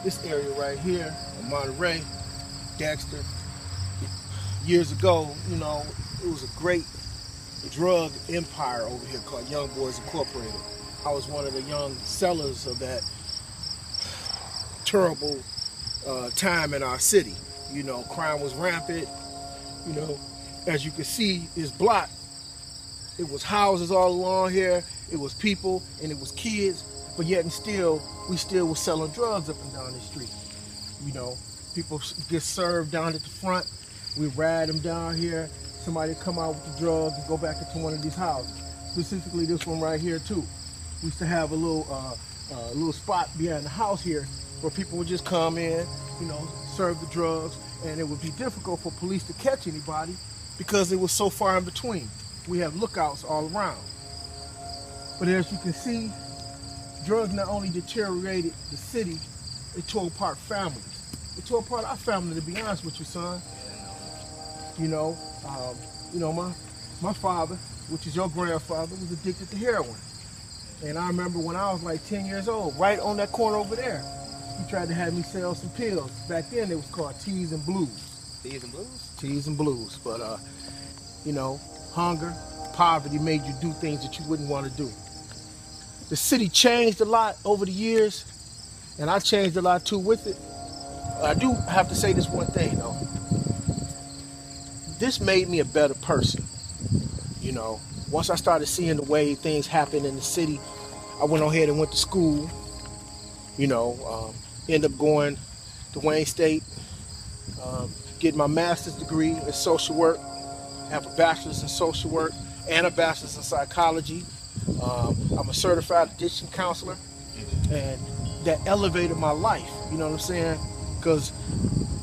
this area right here in Monterey, Dexter, years ago, it was a great drug empire over here called Young Boys Incorporated. I was one of the young sellers of that terrible time in our city. Crime was rampant. As you can see, this block, it was houses all along here, it was people, and it was kids, but yet and still, we still were selling drugs up and down the street. People get served down at the front, we ride them down here, somebody come out with the drugs and go back into one of these houses. Specifically this one right here too. We used to have a little spot behind the house here where people would just come in, serve the drugs, and it would be difficult for police to catch anybody because it was so far in between. We have lookouts all around. But as you can see, drugs not only deteriorated the city, it tore apart families. It tore apart our family, to be honest with you, son. My father, which is your grandfather, was addicted to heroin. And I remember when I was like 10 years old, right on that corner over there, he tried to have me sell some pills. Back then it was called Teas and Blues. Teas and Blues? Teas and Blues. But, hunger, poverty made you do things that you wouldn't want to do. The city changed a lot over the years, and I changed a lot too with it. I do have to say this one thing, though. This made me a better person. Once I started seeing the way things happen in the city, I went ahead and went to school. Ended up going to Wayne State, getting my master's degree in social work. I have a bachelor's in social work and a bachelor's in psychology. I'm a certified addiction counselor, and that elevated my life. You know what I'm saying? Because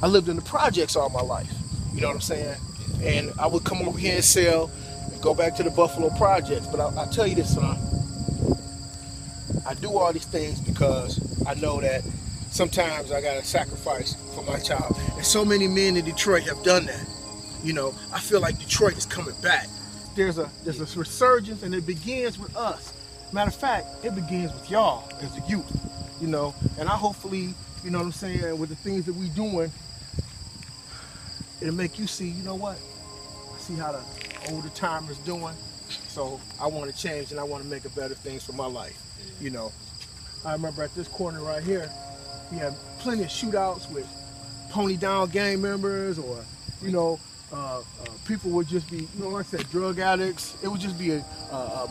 I lived in the projects all my life. You know what I'm saying? And I would come over here and sell and go back to the Buffalo projects. But I'll tell you this, son. I do all these things because I know that sometimes I got to sacrifice for my child. And so many men in Detroit have done that. I feel like Detroit is coming back. There's a resurgence, and it begins with us. Matter of fact, it begins with y'all as the youth. And I hopefully, with the things that we doing, it'll make you see, what? I see how the older timers doing. So I want to change, and I want to make a better things for my life. I remember at this corner right here, we had plenty of shootouts with pony down gang members, or people would just be, like I said, drug addicts. It would just be a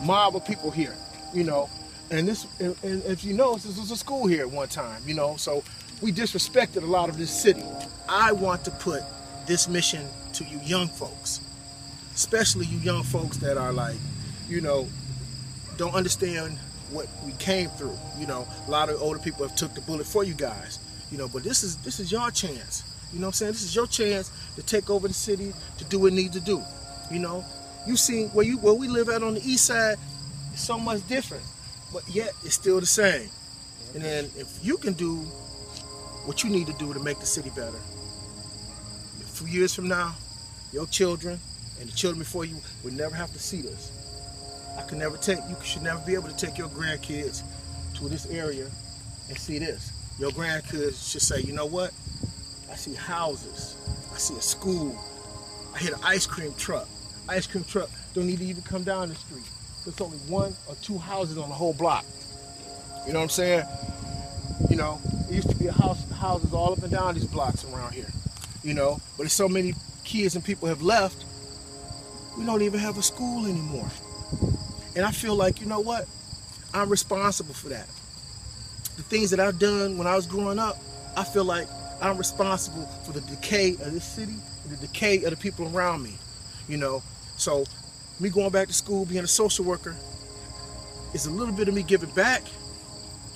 mob of people here, And if you know, this was a school here at one time, so we disrespected a lot of this city. I want to put this mission to you young folks, especially you young folks that are like, don't understand what we came through. A lot of older people have took the bullet for you guys, but this is your chance. You know what I'm saying? This is your chance to take over the city, to do what it needs to do. You see where we live at on the east side, it's so much different, but yet it's still the same. And then if you can do what you need to do to make the city better, a few years from now, your children and the children before you will never have to see this. You should never be able to take your grandkids to this area and see this. Your grandkids should say, you know what? I see houses, I see a school, I hear the ice cream truck. Ice cream truck don't need to even come down the street. There's only one or two houses on the whole block. You know what I'm saying? It used to be houses all up and down these blocks around here. But there's so many kids and people have left, we don't even have a school anymore. And I feel like, you know what? I'm responsible for that. The things that I've done when I was growing up, I feel like I'm responsible for the decay of this city and the decay of the people around me. So me going back to school, being a social worker, is a little bit of me giving back,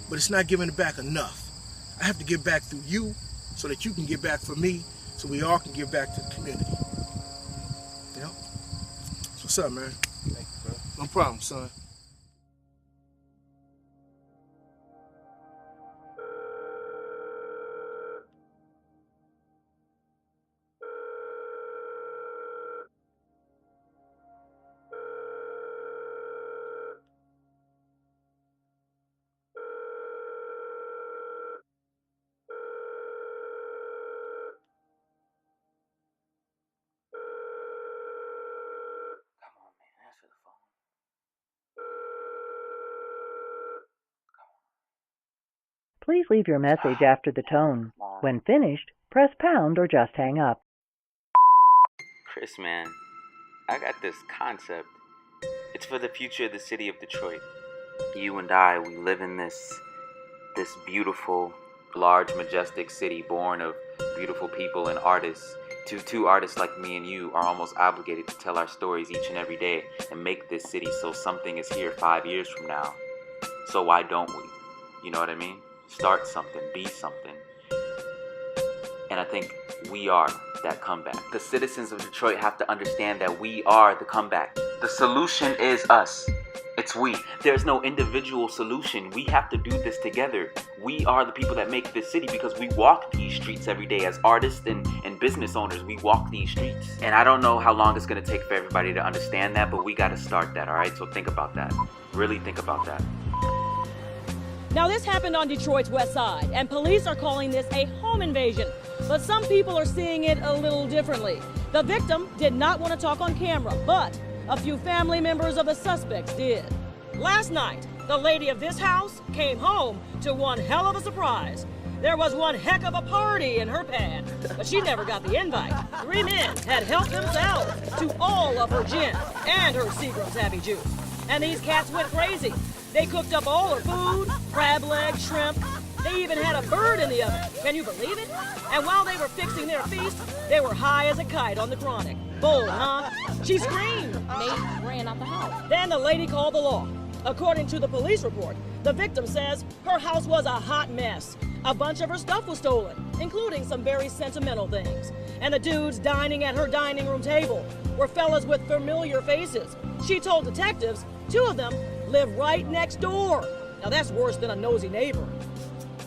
but it's not giving it back enough. I have to give back through you so that you can give back for me, so we all can give back to the community. So what's up, man? Thank you, bro. No problem, son. Please leave your message after the tone. When finished, press pound or just hang up. Chris, man, I got this concept. It's for the future of the city of Detroit. You and I, we live in this beautiful, large, majestic city born of beautiful people and artists. Two artists like me and you are almost obligated to tell our stories each and every day and make this city so something is here 5 years from now. So why don't we? You know what I mean? Start something, be something. And I think we are that comeback. The citizens of Detroit have to understand that we are the comeback. The solution is us. It's we. There's no individual solution. We have to do this together. We are the people that make this city because we walk these streets every day as artists and business owners. We walk these streets. And I don't know how long it's going to take for everybody to understand that, but we got to start that, all right? So think about that. Really think about that. Now, this happened on Detroit's west side, and police are calling this a home invasion. But some people are seeing it a little differently. The victim did not want to talk on camera, but a few family members of the suspects did. Last night, the lady of this house came home to one hell of a surprise. There was one heck of a party in her pad, but she never got the invite. 3 men had helped themselves to all of her gin and her Seagram's Happy Juice. And these cats went crazy. They cooked up all her food, crab legs, shrimp. They even had a bird in the oven. Can you believe it? And while they were fixing their feast, they were high as a kite on the chronic. Bold, huh? She screamed. Nate ran out the house. Then the lady called the law. According to the police report, the victim says her house was a hot mess. A bunch of her stuff was stolen, including some very sentimental things. And the dudes dining at her dining room table were fellas with familiar faces. She told detectives 2 of them live right next door. Now that's worse than a nosy neighbor.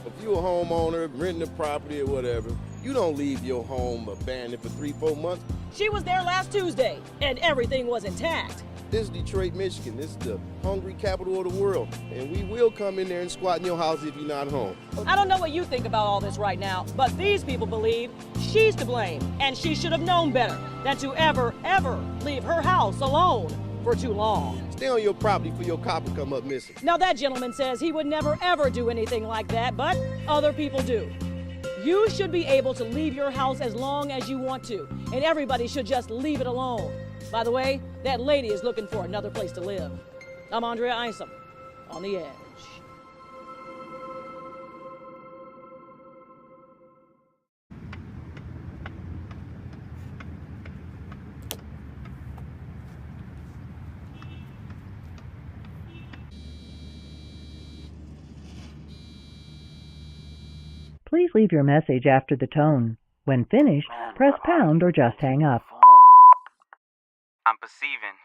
If you're a homeowner, renting a property or whatever, you don't leave your home abandoned for 3-4 months. She was there last Tuesday, and everything was intact. This is Detroit, Michigan. This is the hungry capital of the world. And we will come in there and squat in your house if you're not home. I don't know what you think about all this right now, but these people believe she's to blame, and she should have known better than to ever leave her house alone for too long. Stay on your property for your cop to come up missing. Now that gentleman says he would never ever do anything like that, but other people do. You should be able to leave your house as long as you want to, and everybody should just leave it alone. By the way, that lady is looking for another place to live. I'm Andrea Isom, on the Edge. Please leave your message after the tone. When finished, press pound or just hang up. I'm perceiving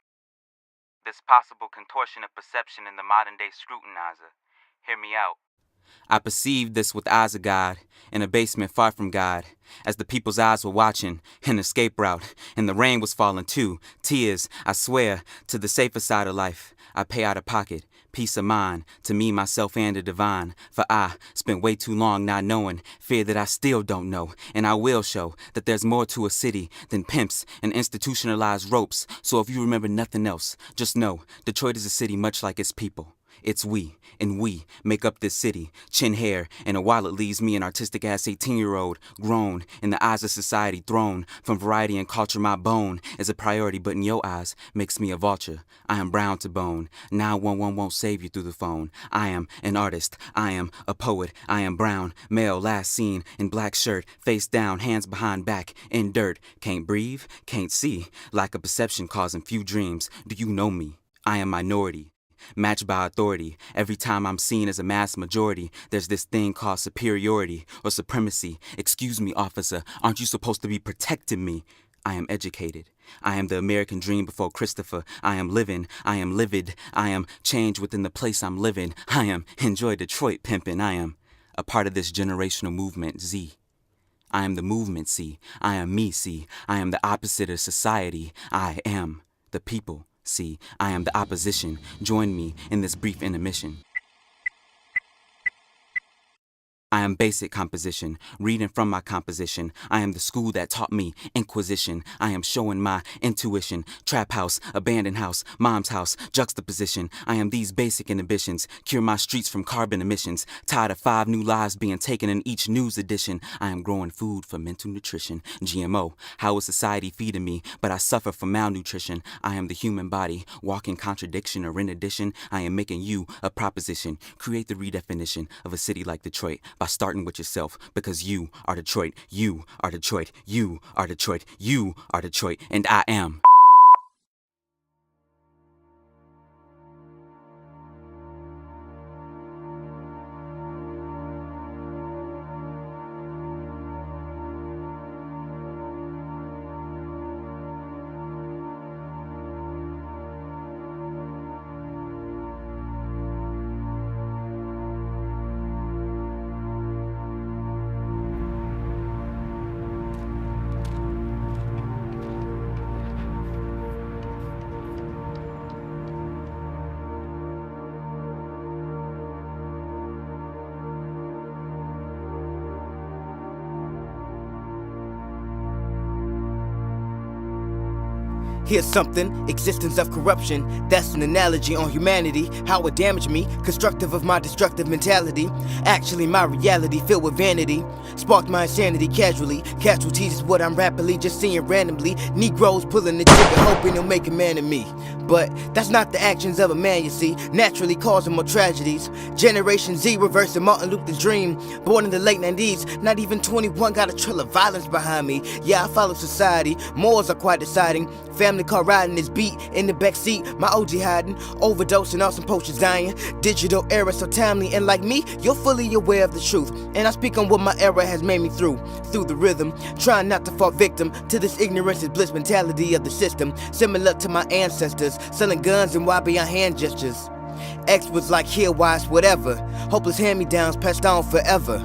this possible contortion of perception in the modern-day scrutinizer. Hear me out. I perceived this with eyes of God, in a basement far from God, as the people's eyes were watching, an escape route, and the rain was falling too. Tears, I swear, to the safer side of life. I pay out of pocket, peace of mind, to me, myself, and the divine. For I spent way too long not knowing, fear that I still don't know. And I will show that there's more to a city than pimps and institutionalized ropes. So if you remember nothing else, just know Detroit is a city much like its people. It's we, and we make up this city. Chin hair and a wallet leaves me an artistic-ass 18-year-old, grown, in the eyes of society, thrown. From variety and culture, my bone is a priority, but in your eyes, makes me a vulture. I am brown to bone. 911 won't save you through the phone. I am an artist. I am a poet. I am brown, male, last seen in black shirt, face down, hands behind back, in dirt. Can't breathe, can't see. Lack of perception causing few dreams. Do you know me? I am minority. Matched by authority. Every time I'm seen as a mass majority, there's this thing called superiority or supremacy. Excuse me, officer, aren't you supposed to be protecting me? I am educated. I am the American dream before Christopher. I am living. I am livid. I am change within the place I'm living. I am enjoy Detroit pimping. I am a part of this generational movement, Z. I am the movement, C. I am me, C. I am the opposite of society. I am the people. See, I am the opposition. Join me in this brief intermission. I am basic composition, reading from my composition. I am the school that taught me inquisition. I am showing my intuition. Trap house, abandoned house, mom's house, juxtaposition. I am these basic inhibitions. Cure my streets from carbon emissions. Tired of 5 new lives being taken in each news edition. I am growing food for mental nutrition. GMO, how is society feeding me? But I suffer from malnutrition. I am the human body, walking contradiction, or in addition, I am making you a proposition. Create the redefinition of a city like Detroit by starting with yourself, because you are Detroit, you are Detroit, you are Detroit, you are Detroit, and I am. Here's something, existence of corruption. That's an analogy on humanity, how it damaged me, constructive of my destructive mentality. Actually, my reality filled with vanity sparked my insanity casually. Casualties is what I'm rapidly just seeing randomly. Negroes pulling the trigger, hoping they'll make a man of me. But that's not the actions of a man, you see, naturally causing more tragedies. Generation Z reversing Martin Luther's dream. Born in the late 90s, not even 21, got a trail of violence behind me. Yeah, I follow society, morals are quite deciding. Family car riding this beat in the backseat, my OG hiding, overdosing on some poachers dying. Digital era so timely, and like me, you're fully aware of the truth. And I speak on what my era has made me through the rhythm, trying not to fall victim to this ignorance and bliss mentality of the system. Similar to my ancestors, selling guns and why beyond hand gestures. X was like here, wise, whatever. Hopeless hand-me-downs passed on forever.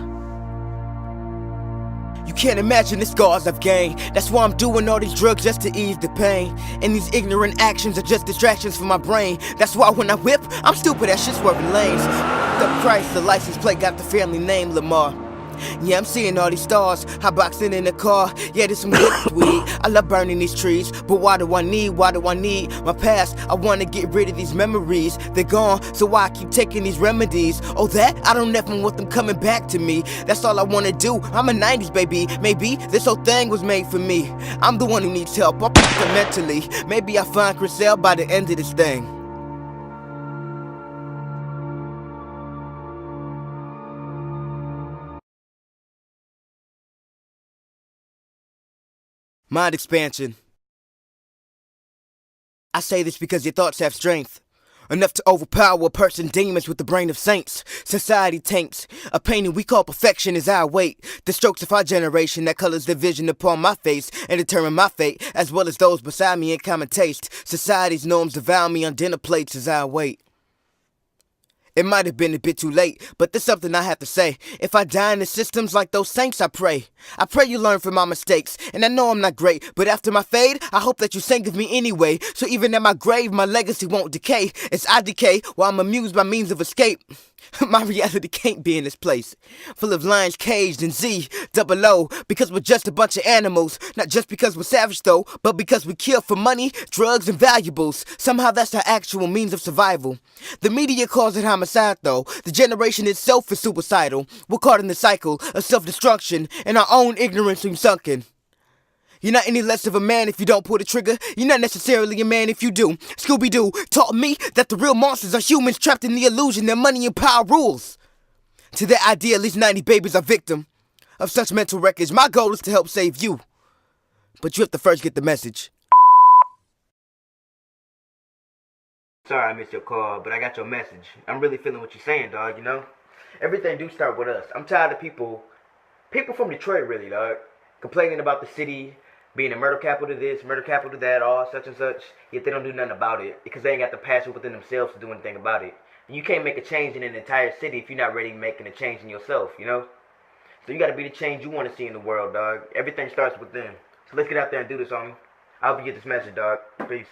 You can't imagine the scars I've gained. That's why I'm doing all these drugs just to ease the pain. And these ignorant actions are just distractions for my brain. That's why when I whip, I'm stupid at shit swerving lanes. The price, the license plate got the family name Lamar. Yeah, I'm seeing all these stars, hotboxing in the car. Yeah, there's some good weed. I love burning these trees, but why do I need my past? I wanna get rid of these memories. They're gone, so why I keep taking these remedies? Oh, that? I don't ever want them coming back to me. That's all I wanna do. I'm a 90s baby. Maybe this whole thing was made for me. I'm the one who needs help. I'll pick it mentally. Maybe I'll find Chriselle by the end of this thing. Mind expansion. I say this because your thoughts have strength, enough to overpower a person's demons with the brain of saints. Society taints a painting we call perfection as I await the strokes of our generation that colors the vision upon my face and determine my fate, as well as those beside me in common taste. Society's norms devour me on dinner plates as I await. It might have been a bit too late, but there's something I have to say. If I die in the systems like those saints, I pray you learn from my mistakes. And I know I'm not great, but after my fade, I hope that you think of me anyway. So even at my grave, my legacy won't decay. As I decay, while I'm amused by means of escape. My reality can't be in this place, full of lions caged and Z, double O, because we're just a bunch of animals. Not just because we're savage though, but because we kill for money, drugs, and valuables. Somehow that's our actual means of survival. The media calls it homicide though. The generation itself is suicidal. We're caught in the cycle of self-destruction, and our own ignorance seems sunken. You're not any less of a man if you don't pull the trigger. You're not necessarily a man if you do. Scooby-Doo taught me that the real monsters are humans trapped in the illusion that money and power rules. To that idea, at least 90 babies are victim of such mental wreckage. My goal is to help save you, but you have to first get the message. Sorry I missed your call, but I got your message. I'm really feeling what you're saying, dog, you know? Everything do start with us. I'm tired of people from Detroit, really, dog, complaining about the city being a murder capital to this, murder capital to that, all such and such, yet they don't do nothing about it because they ain't got the passion within themselves to do anything about it. And you can't make a change in an entire city if you're not ready making a change in yourself, you know? So you gotta be the change you want to see in the world, dog. Everything starts with them. So let's get out there and do this, homie. I hope you get this message, dog. Peace.